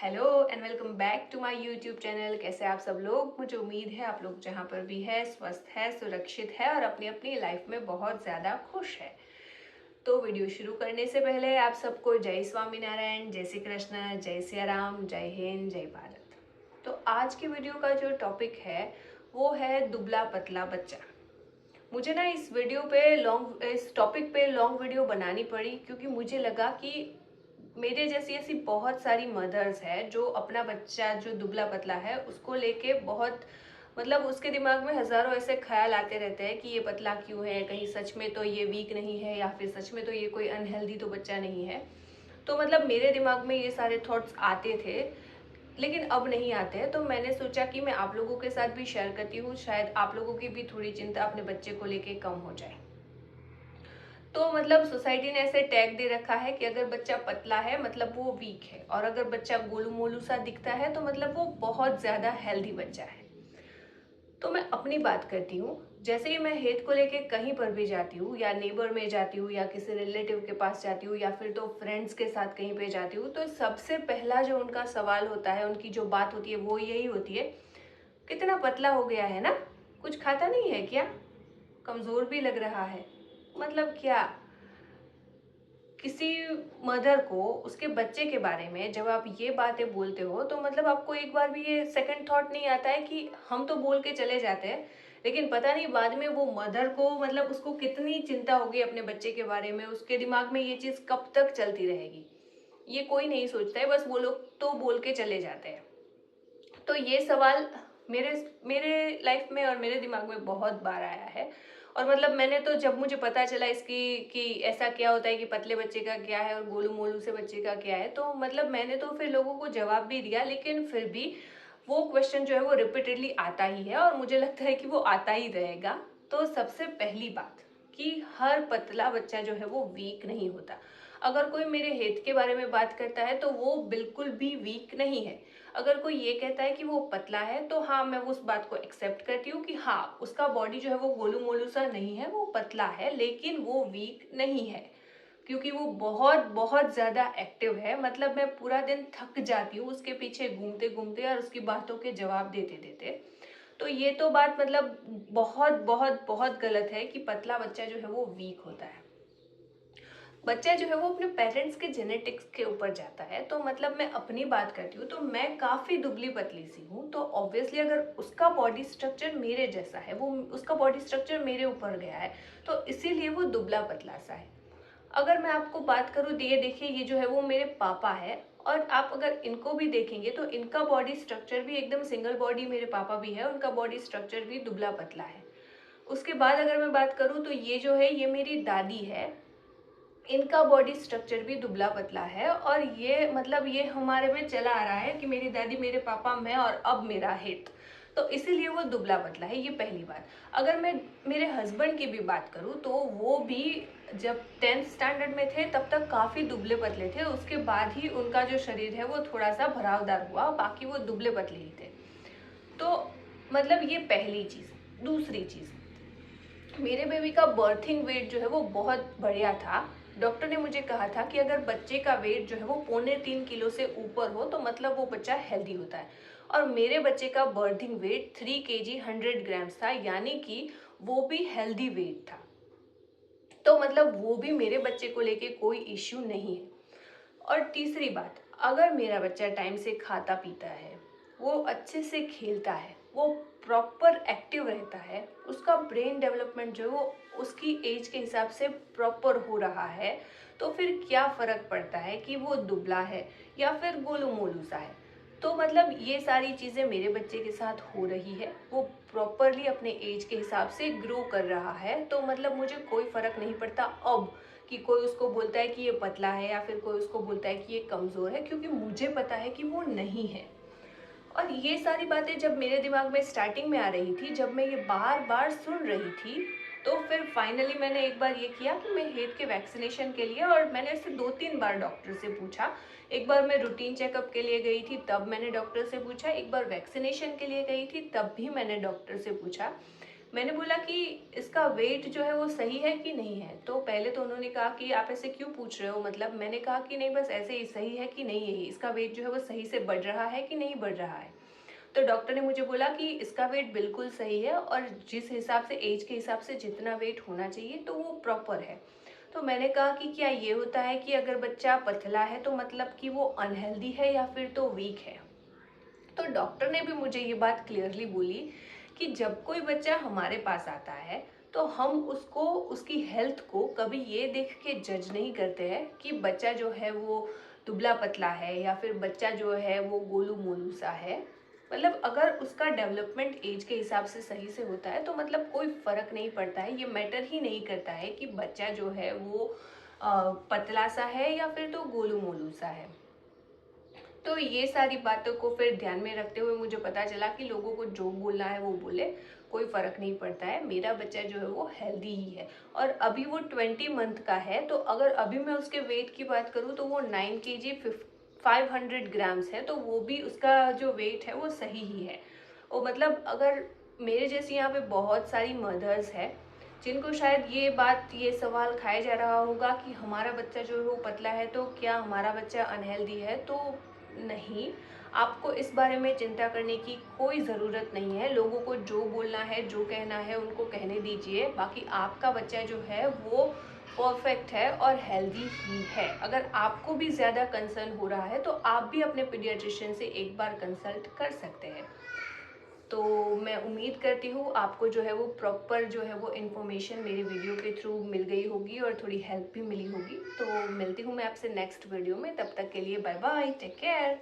Hello and welcome back to my YouTube channel. कैसे आप सब लोग? मुझे उम्मीद है आप लोग जहाँ पर भी है स्वस्थ है, सुरक्षित है और अपनी अपनी लाइफ में बहुत ज़्यादा खुश है। तो वीडियो शुरू करने से पहले आप सबको जय स्वामीनारायण, जय श्री कृष्ण, जय सिया राम, जय हिंद, जय भारत। तो आज की वीडियो का जो टॉपिक है वो है दुबला पतला बच्चा। मुझे ना इस टॉपिक पे लॉन्ग वीडियो बनानी पड़ी क्योंकि मुझे लगा कि मेरे जैसी ऐसी बहुत सारी मदर्स है जो अपना बच्चा जो दुबला पतला है उसको लेके बहुत उसके दिमाग में हजारों ऐसे ख्याल आते रहते हैं कि ये पतला क्यों है, कहीं सच में तो ये वीक नहीं है या फिर सच में तो ये कोई अनहेल्दी तो बच्चा नहीं है। तो मेरे दिमाग में ये सारे थॉट्स आते थे लेकिन अब नहीं आते हैं। तो मैंने सोचा कि मैं आप लोगों के साथ भी शेयर करती हूँ, शायद आप लोगों की भी थोड़ी चिंता अपने बच्चे को लेके कम हो जाए। तो सोसाइटी ने ऐसे टैग दे रखा है कि अगर बच्चा पतला है मतलब वो वीक है, और अगर बच्चा गोलू मोलू सा दिखता है तो वो बहुत ज्यादा हेल्दी बच्चा है। तो मैं अपनी बात करती हूँ। जैसे ही मैं हेल्थ को लेके कहीं पर भी जाती हूँ या नेबर में जाती हूँ या किसी रिलेटिव के पास जाती हूँ या फिर तो फ्रेंड्स के साथ कहीं पे जाती हूँ, तो सबसे पहला जो उनका सवाल होता है, उनकी जो बात होती है वो यही होती है, कितना पतला हो गया है ना, कुछ खाता नहीं है क्या, कमजोर भी लग रहा है। क्या किसी मदर को उसके बच्चे के बारे में जब आप ये बातें बोलते हो तो आपको एक बार भी ये सेकंड थॉट नहीं आता है कि हम तो बोल के चले जाते हैं लेकिन पता नहीं बाद में वो मदर को उसको कितनी चिंता होगी अपने बच्चे के बारे में, उसके दिमाग में ये चीज कब तक चलती रहेगी, ये कोई नहीं सोचता है। बस वो लोग तो बोल के चले जाते हैं। तो ये सवाल मेरे मेरे लाइफ में और मेरे दिमाग में बहुत बार आया है। और मैंने तो जब मुझे पता चला इसकी कि ऐसा क्या होता है कि पतले बच्चे का क्या है और गोलू मोलू से बच्चे का क्या है, तो मैंने तो फिर लोगों को जवाब भी दिया, लेकिन फिर भी वो क्वेश्चन जो है वो रिपीटेडली आता ही है और मुझे लगता है कि वो आता ही रहेगा। तो सबसे पहली बात कि हर पतला बच्चा जो है वो वीक नहीं होता। अगर कोई मेरे हेल्थ के बारे में बात करता है तो वो बिल्कुल भी वीक नहीं है। अगर कोई ये कहता है कि वो पतला है तो हाँ, मैं उस बात को एक्सेप्ट करती हूँ कि हाँ, उसका बॉडी जो है वो गोलू मोलू सा नहीं है, वो पतला है लेकिन वो वीक नहीं है, क्योंकि वो बहुत बहुत ज्यादा एक्टिव है। मैं पूरा दिन थक जाती हूँ उसके पीछे घूमते घूमते और उसकी बातों के जवाब देते देते। तो ये तो बात बहुत बहुत बहुत गलत है कि पतला बच्चा जो है वो वीक होता है। बच्चा जो है वो अपने पेरेंट्स के जेनेटिक्स के ऊपर जाता है। तो मैं अपनी बात करती हूँ तो मैं काफी दुबली पतली सी हूँ, तो ऑब्वियसली अगर उसका बॉडी स्ट्रक्चर मेरे जैसा है, वो उसका बॉडी स्ट्रक्चर मेरे ऊपर गया है, तो इसीलिए वो दुबला पतला सा है। अगर मैं आपको बात करूँ, ये देखिए, ये जो है वो मेरे पापा है, और आप अगर इनको भी देखेंगे तो इनका बॉडी स्ट्रक्चर भी एकदम सिंगल बॉडी, मेरे पापा भी है, उनका बॉडी स्ट्रक्चर भी दुबला पतला है। उसके बाद अगर मैं बात करूँ तो ये जो है ये मेरी दादी है, इनका बॉडी स्ट्रक्चर भी दुबला पतला है। और ये ये हमारे में चला आ रहा है कि मेरी दादी, मेरे पापा, मैं और अब मेरा हित, तो इसीलिए वो दुबला पतला है। ये पहली बात। अगर मैं मेरे हस्बैंड की भी बात करूँ तो वो भी जब 10th स्टैंडर्ड में थे तब तक काफी दुबले पतले थे, उसके बाद ही उनका जो शरीर है वो थोड़ा सा भरावदार हुआ, बाकी वो दुबले पतले ही थे। तो ये पहली चीज। दूसरी चीज, मेरे बेबी का बर्थिंग वेट जो है वो बहुत बढ़िया था। डॉक्टर ने मुझे कहा था कि अगर बच्चे का वेट जो है वो 2.25 किलो से ऊपर हो तो वो बच्चा हेल्दी होता है। और मेरे बच्चे का बर्थिंग वेट 3 kg 100 ग्राम्स था, यानी कि वो भी हेल्दी वेट था। तो वो भी मेरे बच्चे को लेके कोई इश्यू नहीं है। और तीसरी बात, अगर मेरा बच्चा टाइम से खाता पीता है, वो अच्छे से खेलता है, वो प्रॉपर एक्टिव रहता है, उसका ब्रेन डेवलपमेंट जो है वो उसकी एज के हिसाब से प्रॉपर हो रहा है, तो फिर क्या फर्क पड़ता है कि वो दुबला है या फिर गोलू मोलू सा है। तो ये सारी चीजें मेरे बच्चे के साथ हो रही है, वो प्रॉपरली अपने एज के हिसाब से ग्रो कर रहा है। तो मुझे कोई फर्क नहीं पड़ता अब कि कोई उसको बोलता है कि ये पतला है या फिर कोई उसको बोलता है कि ये कमजोर है, क्योंकि मुझे पता है कि वो नहीं है। और ये सारी बातें जब मेरे दिमाग में स्टार्टिंग में आ रही थी, जब मैं ये बार बार सुन रही थी, तो फिर फाइनली मैंने एक बार ये किया कि मैं हेड के वैक्सीनेशन के लिए, और मैंने इसे 2-3 बार डॉक्टर से पूछा। एक बार मैं रूटीन चेकअप के लिए गई थी, तब मैंने डॉक्टर से पूछा। एक बार वैक्सीनेशन के लिए गई थी, तब भी मैंने डॉक्टर से पूछा। मैंने बोला कि इसका वेट जो है वो सही है कि नहीं है। तो पहले तो उन्होंने कहा कि आप ऐसे क्यों पूछ रहे हो, मतलब मैंने कहा कि नहीं बस ऐसे ही, सही है कि नहीं है, इसका वेट जो है वो सही से बढ़ रहा है कि नहीं बढ़ रहा है। तो डॉक्टर ने मुझे बोला कि इसका वेट बिल्कुल सही है और जिस हिसाब से एज के हिसाब से जितना वेट होना चाहिए तो वो प्रॉपर है। तो मैंने कहा कि क्या ये होता है कि अगर बच्चा पतला है तो मतलब कि वो अनहेल्दी है या फिर तो वीक है। तो डॉक्टर ने भी मुझे ये बात क्लियरली बोली कि जब कोई बच्चा हमारे पास आता है तो हम उसको उसकी हेल्थ को कभी ये देख के जज नहीं करते हैं कि बच्चा जो है वो दुबला पतला है या फिर बच्चा जो है वो गोलू मोलू सा है। मतलब अगर उसका डेवलपमेंट एज के हिसाब से सही से होता है तो मतलब कोई फर्क नहीं पड़ता है, ये मैटर ही नहीं करता है कि बच्चा जो है वो पतला सा है या फिर तो गोलू मोलू सा है। तो ये सारी बातों को फिर ध्यान में रखते हुए मुझे पता चला कि लोगों को जो बोलना है वो बोले, कोई फर्क नहीं पड़ता है, मेरा बच्चा जो है वो हेल्दी ही है। और अभी वो 20 मंथ का है, तो अगर अभी मैं उसके वेट की बात करूँ तो वो 9 kg 500 ग्राम्स है, तो वो भी उसका जो वेट है वो सही ही है। और मतलब अगर मेरे जैसी यहाँ पे बहुत सारी मदर्स है जिनको शायद ये सवाल खाया जा रहा होगा कि हमारा बच्चा जो है वो पतला है तो क्या हमारा बच्चा अनहेल्दी है, तो नहीं, आपको इस बारे में चिंता करने की कोई ज़रूरत नहीं है। लोगों को जो बोलना है जो कहना है उनको कहने दीजिए, बाकी आपका बच्चा जो है वो परफेक्ट है और हेल्दी ही है। अगर आपको भी ज़्यादा कंसर्न हो रहा है तो आप भी अपने पीडियाट्रिशियन से एक बार कंसल्ट कर सकते हैं। तो मैं उम्मीद करती हूँ आपको जो है वो प्रॉपर जो है वो इन्फॉर्मेशन मेरी वीडियो के थ्रू मिल गई होगी और थोड़ी हेल्प भी मिली होगी। तो मिलती हूँ मैं आपसे नेक्स्ट वीडियो में, तब तक के लिए बाय बाय, टेक केयर।